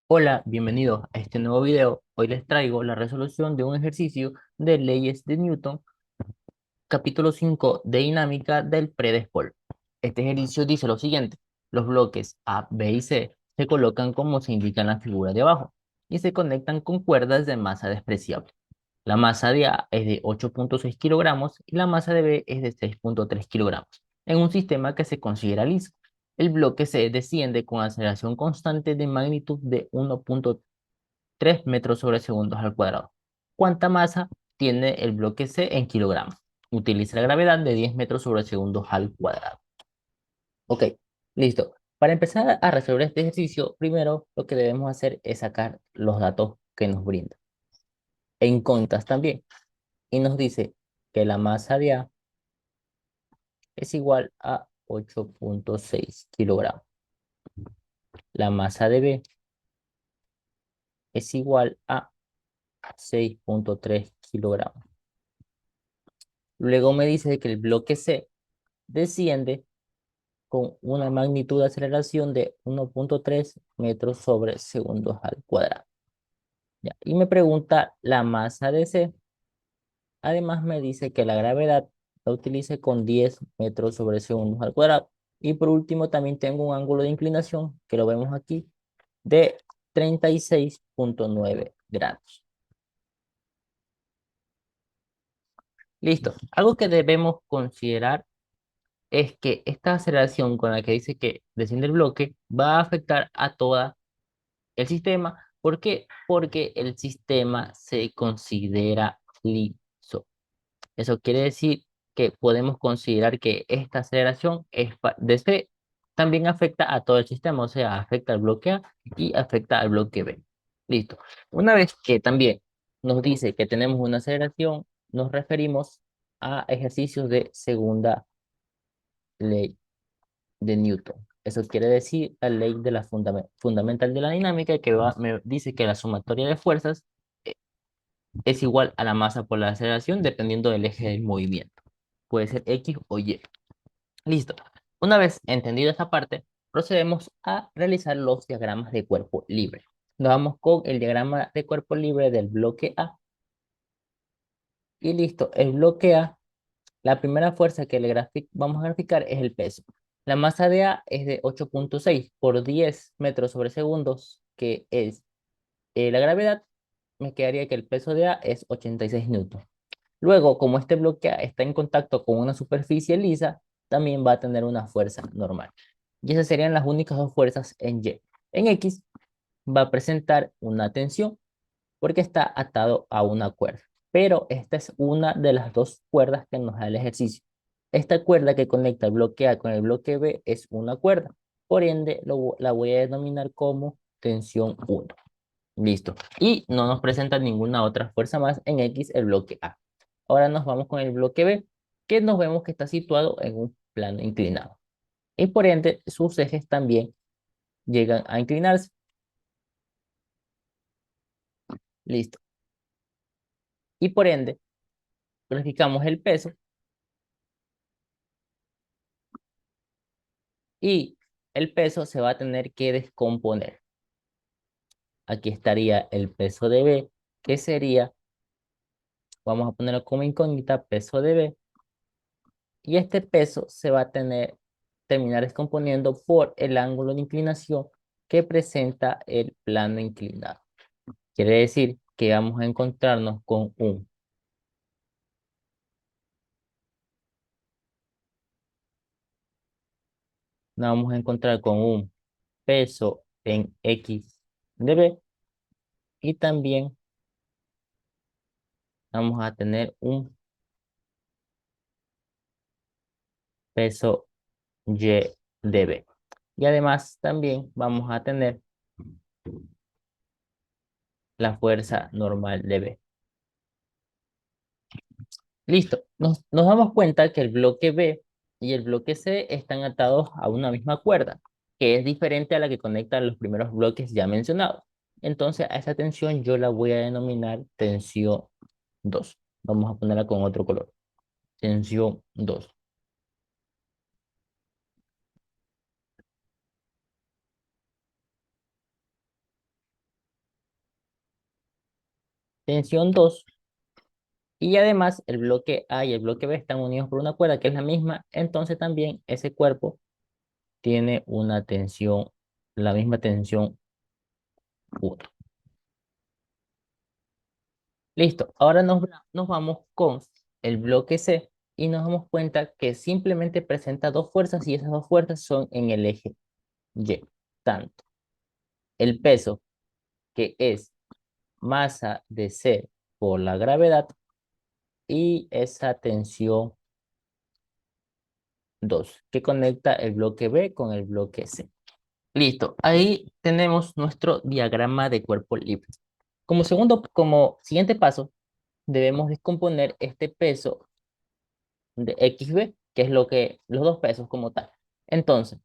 Hola, bienvenidos a este nuevo video. Hoy les traigo la resolución de un ejercicio de leyes de Newton, capítulo 5 de dinámica del predespol. Este ejercicio dice lo siguiente: los bloques A, B y C se colocan como se indica en la figura de abajo y se conectan con cuerdas de masa despreciable. La masa de A es de 8,6 kilogramos y la masa de B es de 6,3 kilogramos en un sistema que se considera liso. El bloque C desciende con aceleración constante de magnitud de 1,3 metros sobre segundos al cuadrado. ¿Cuánta masa tiene el bloque C en kilogramos? Utiliza la gravedad de 10 metros sobre segundos al cuadrado. Ok, listo. Para empezar a resolver este ejercicio, primero lo que debemos hacer es sacar los datos que nos brinda. En contas también. Y nos dice que la masa de A es igual a 8,6 kilogramos. La masa de B es igual a 6,3 kilogramos. Luego me dice que el bloque C desciende con una magnitud de aceleración de 1,3 metros sobre segundos al cuadrado. Ya. Y me pregunta la masa de C. Además me dice que la gravedad la utilice con 10 metros sobre segundos al cuadrado. Y por último también tengo un ángulo de inclinación, que lo vemos aquí, de 36,9 grados. Listo. Algo que debemos considerar es que esta aceleración con la que dice que desciende el bloque va a afectar a toda el sistema. ¿Por qué? Porque el sistema se considera liso. Eso quiere decir que podemos considerar que esta aceleración de C también afecta a todo el sistema, o sea, afecta al bloque A y afecta al bloque B. Listo. Una vez que también nos dice que tenemos una aceleración, nos referimos a ejercicios de segunda ley de Newton. Eso quiere decir la ley de la fundamental de la dinámica me dice que la sumatoria de fuerzas eh, es igual a la masa por la aceleración dependiendo del eje del movimiento. Puede ser X o Y. Listo. Una vez entendida esta parte, procedemos a realizar los diagramas de cuerpo libre. Nos vamos con el diagrama de cuerpo libre del bloque A. Y listo, el bloque A, la primera fuerza que vamos a graficar es el peso. La masa de A es de 8,6 por 10 metros sobre segundos, que es la gravedad. Me quedaría que el peso de A es 86 newton. Luego, como este bloque A está en contacto con una superficie lisa, también va a tener una fuerza normal. Y esas serían las únicas dos fuerzas en Y. En X va a presentar una tensión porque está atado a una cuerda. Pero esta es una de las dos cuerdas que nos da el ejercicio. Esta cuerda que conecta el bloque A con el bloque B es una cuerda. Por ende, la voy a denominar como tensión 1. Listo. Y no nos presenta ninguna otra fuerza más en X el bloque A. Ahora nos vamos con el bloque B, que nos vemos que está situado en un plano inclinado. Y por ende, sus ejes también llegan a inclinarse. Listo. Y por ende, graficamos el peso y el peso se va a tener que descomponer. Aquí estaría el peso de B, que sería, vamos a ponerlo como incógnita, peso de B. Y este peso se va a terminar descomponiendo por el ángulo de inclinación que presenta el plano inclinado. Quiere decir que vamos a encontrarnos con nos vamos a encontrar con un peso en X de B y también vamos a tener un peso Y de B. Y además también vamos a tener la fuerza normal de B. Listo. Nos damos cuenta que el bloque B y el bloque C están atados a una misma cuerda, que es diferente a la que conecta los primeros bloques ya mencionados. Entonces, a esa tensión yo la voy a denominar tensión 2. Vamos a ponerla con otro color. Tensión 2. tensión 2 y además el bloque A y el bloque B están unidos por una cuerda que es la misma, entonces también ese cuerpo tiene una tensión, la misma tensión 1. Listo, ahora nos vamos con el bloque C y nos damos cuenta que simplemente presenta dos fuerzas y esas dos fuerzas son en el eje Y. Tanto el peso, que es masa de C por la gravedad, y esa tensión 2 que conecta el bloque B con el bloque C. Listo, ahí tenemos nuestro diagrama de cuerpo libre. Como siguiente paso, debemos descomponer este peso de XB, que es lo que, los dos pesos como tal. Entonces,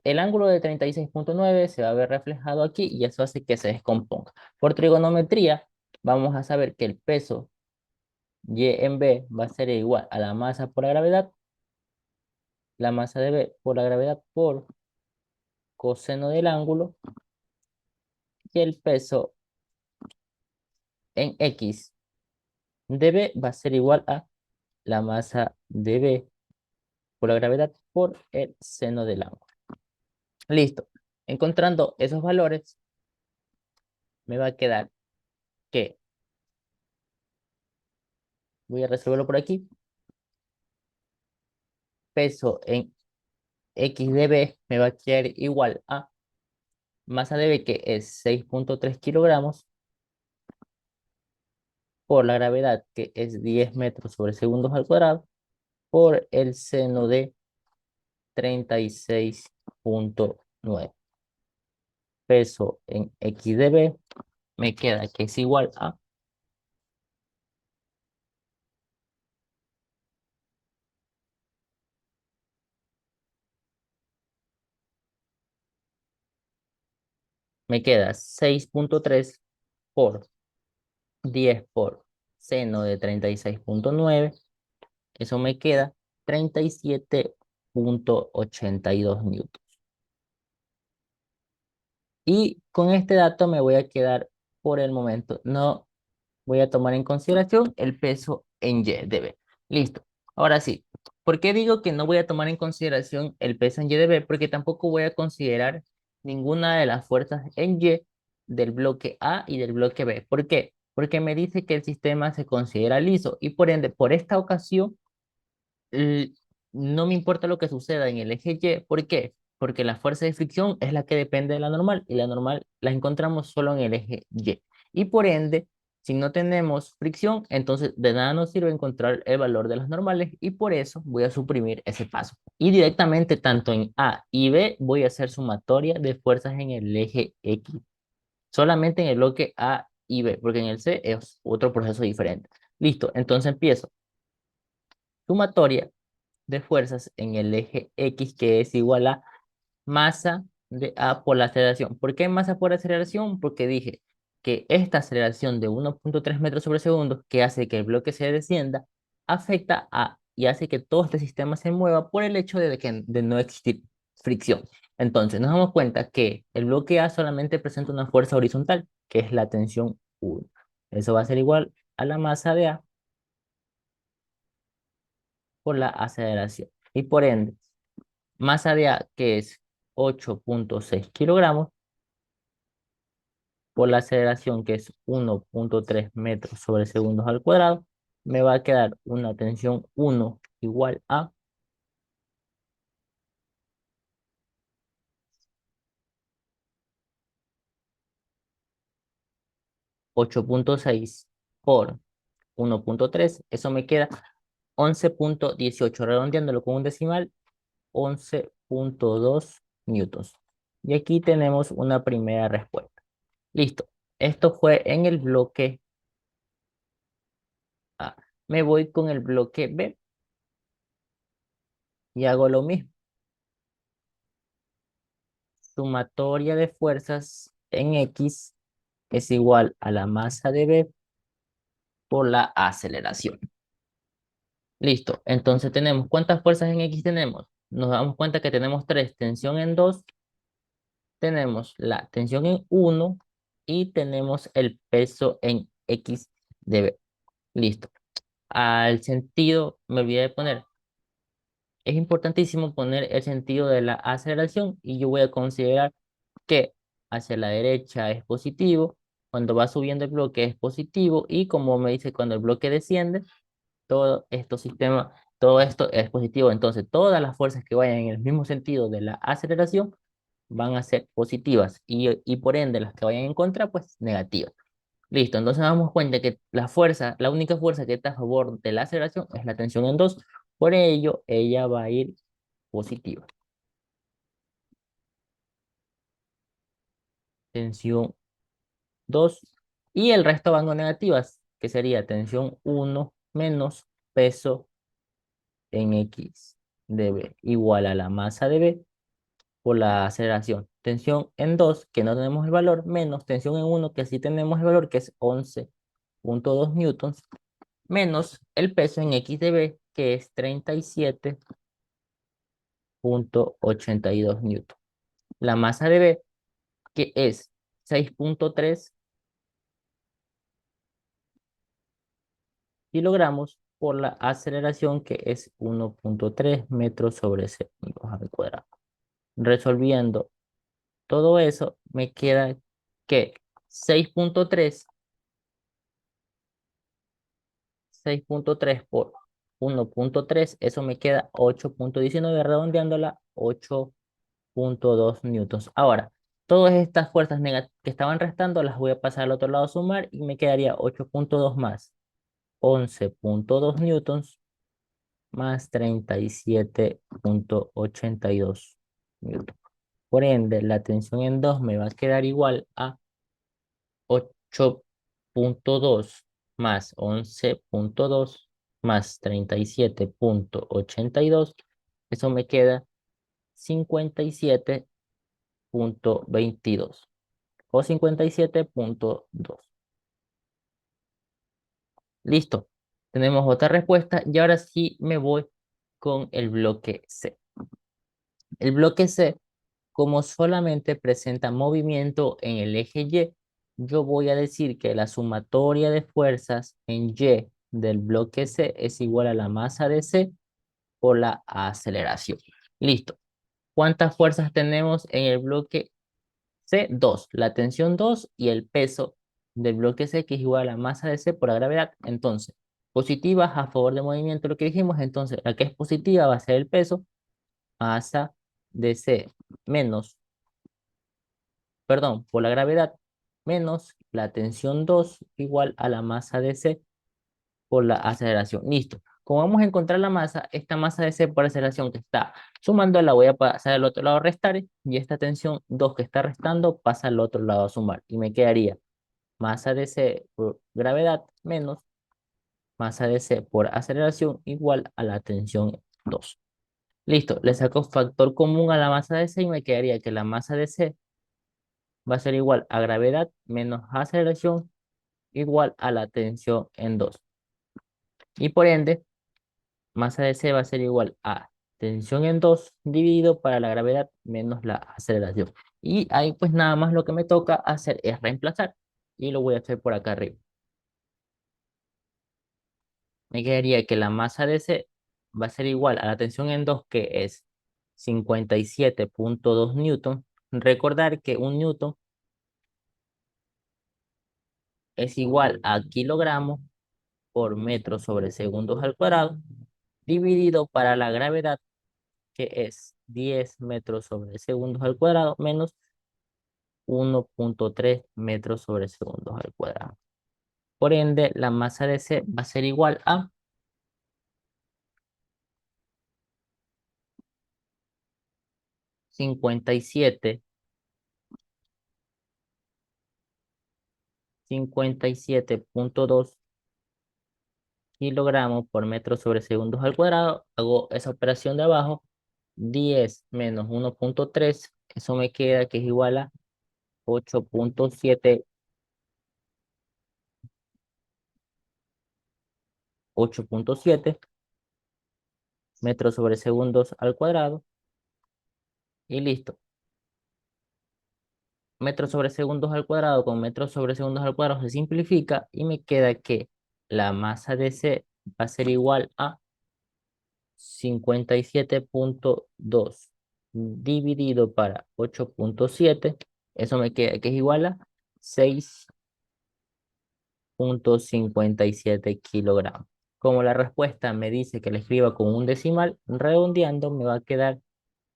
el ángulo de 36,9 se va a ver reflejado aquí y eso hace que se descomponga. Por trigonometría, vamos a saber que el peso Y en B va a ser igual a la masa por la gravedad, la masa de B por la gravedad por coseno del ángulo, y el peso en X de B va a ser igual a la masa de B por la gravedad por el seno del ángulo. Listo. Encontrando esos valores, me va a quedar que voy a resolverlo por aquí. Peso en X de B me va a quedar igual a masa de B, que es 6,3 kilogramos, por la gravedad, que es 10 metros sobre segundos al cuadrado, por el seno de 36,9. Peso en X de B me queda que es igual a, me queda 6,3 por 10 por seno de 36,9. Eso me queda 37,82 newtons. Y con este dato me voy a quedar por el momento. No voy a tomar en consideración el peso en Y de B. Listo. Ahora sí. ¿Por qué digo que no voy a tomar en consideración el peso en Y de B? Porque tampoco voy a considerar ninguna de las fuerzas en Y del bloque A y del bloque B. ¿Por qué? Porque me dice que el sistema se considera liso y por ende, por esta ocasión, l- no me importa lo que suceda en el eje Y. ¿Por qué? Porque la fuerza de fricción es la que depende de la normal y la normal la encontramos solo en el eje Y. Y por ende, si no tenemos fricción, entonces de nada nos sirve encontrar el valor de las normales y por eso voy a suprimir ese paso. Y directamente tanto en A y B voy a hacer sumatoria de fuerzas en el eje X. Solamente en el bloque A y B, porque en el C es otro proceso diferente. Listo, entonces empiezo. Sumatoria de fuerzas en el eje X, que es igual a masa de A por la aceleración. ¿Por qué masa por aceleración? Porque dije que esta aceleración de 1,3 metros sobre segundo, que hace que el bloque se descienda, afecta a y hace que todo este sistema se mueva por el hecho de no existir fricción. Entonces, nos damos cuenta que el bloque A solamente presenta una fuerza horizontal, que es la tensión 1. Eso va a ser igual a la masa de A por la aceleración. Y por ende, masa de A, que es 8,6 kilogramos, por la aceleración, que es 1,3 metros sobre segundos al cuadrado, me va a quedar una tensión 1 igual a 8,6 por 1,3. Eso me queda 11,18. Redondeándolo con un decimal, 11,2 newtons. Y aquí tenemos una primera respuesta. Listo. Esto fue en el bloque A. Me voy con el bloque B y hago lo mismo. Sumatoria de fuerzas en X es igual a la masa de B por la aceleración. Listo. Entonces tenemos, ¿cuántas fuerzas en X tenemos? Nos damos cuenta que tenemos tres: tensión en 2, tenemos la tensión en 1 y tenemos el peso en X de B. Listo. Al sentido, me olvidé de poner. Es importantísimo poner el sentido de la aceleración y yo voy a considerar que hacia la derecha es positivo, cuando va subiendo el bloque es positivo y como me dice cuando el bloque desciende, todo esto sistema, todo esto es positivo. Entonces, todas las fuerzas que vayan en el mismo sentido de la aceleración van a ser positivas y por ende las que vayan en contra, pues negativas. Listo, entonces nos damos cuenta que la fuerza, la única fuerza que está a favor de la aceleración es la tensión en 2. Por ello, ella va a ir positiva. Tensión 2 y el resto van con negativas, que sería tensión 1 menos peso en X de B igual a la masa de B por la aceleración. Tensión en 2 que no tenemos el valor, menos tensión en 1 que sí tenemos el valor, que es 11,2 newtons, menos el peso en X de B, que es 37,82 newtons. La masa de B, que es 6,3 kilogramos por la aceleración, que es 1,3 metros sobre segundos al cuadrado. Resolviendo todo eso, me queda que 6,3 6,3 por 1,3, eso me queda 8,19, redondeándola 8,2 newtons. Ahora, todas estas fuerzas que estaban restando las voy a pasar al otro lado a sumar y me quedaría 8,2 más 11,2 newtons más 37,82 newtons. Por ende, la tensión en 2 me va a quedar igual a 8,2 más 11,2 más 37,82. Eso me queda 57,22 o 57,2. Listo. Tenemos otra respuesta y ahora sí me voy con el bloque C. El bloque C, como solamente presenta movimiento en el eje Y, yo voy a decir que la sumatoria de fuerzas en Y del bloque C es igual a la masa de C por la aceleración. Listo. ¿Cuántas fuerzas tenemos en el bloque C? 2. La tensión 2 y el peso del bloque C, que es igual a la masa de C por la gravedad. Entonces, positivas a favor del movimiento, lo que dijimos. Entonces, la que es positiva va a ser el peso, masa de C menos, perdón, por la gravedad, menos la tensión 2 igual a la masa de C por la aceleración. Listo. Como vamos a encontrar la masa, esta masa de C por aceleración que está sumando la voy a pasar al otro lado a restar y esta tensión 2 que está restando pasa al otro lado a sumar y me quedaría masa de C por gravedad menos masa de C por aceleración igual a la tensión 2. Listo, le saco factor común a la masa de C y me quedaría que la masa de C va a ser igual a gravedad menos aceleración igual a la tensión en 2. Y por ende, masa de C va a ser igual a tensión en 2 dividido para la gravedad menos la aceleración. Y ahí pues nada más lo que me toca hacer es reemplazar. Y lo voy a hacer por acá arriba. Me quedaría que la masa de C va a ser igual a la tensión en 2 que es 57,2 newton. Recordar que un newton es igual a kilogramos por metro sobre segundos al cuadrado, dividido para la gravedad, que es 10 metros sobre segundos al cuadrado, menos 1,3 metros sobre segundos al cuadrado. Por ende, la masa de C va a ser igual a 57, 57,2 kilogramos por metro sobre segundos al cuadrado. Hago esa operación de abajo, 10 menos 1,3, eso me queda que es igual a 8,7, 8,7 metros sobre segundos al cuadrado y listo. metros sobre segundos al cuadrado con metros sobre segundos al cuadrado se simplifica y me queda que la masa de C va a ser igual a 57,2 dividido para 8,7. Eso me queda que es igual a 6,57 kilogramos. Como la respuesta me dice que la escriba con un decimal, redondeando me va a quedar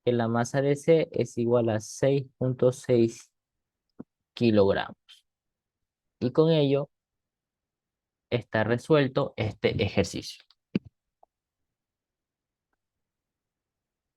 que la masa de C es igual a 6,6 kilogramos. Y con ello está resuelto este ejercicio.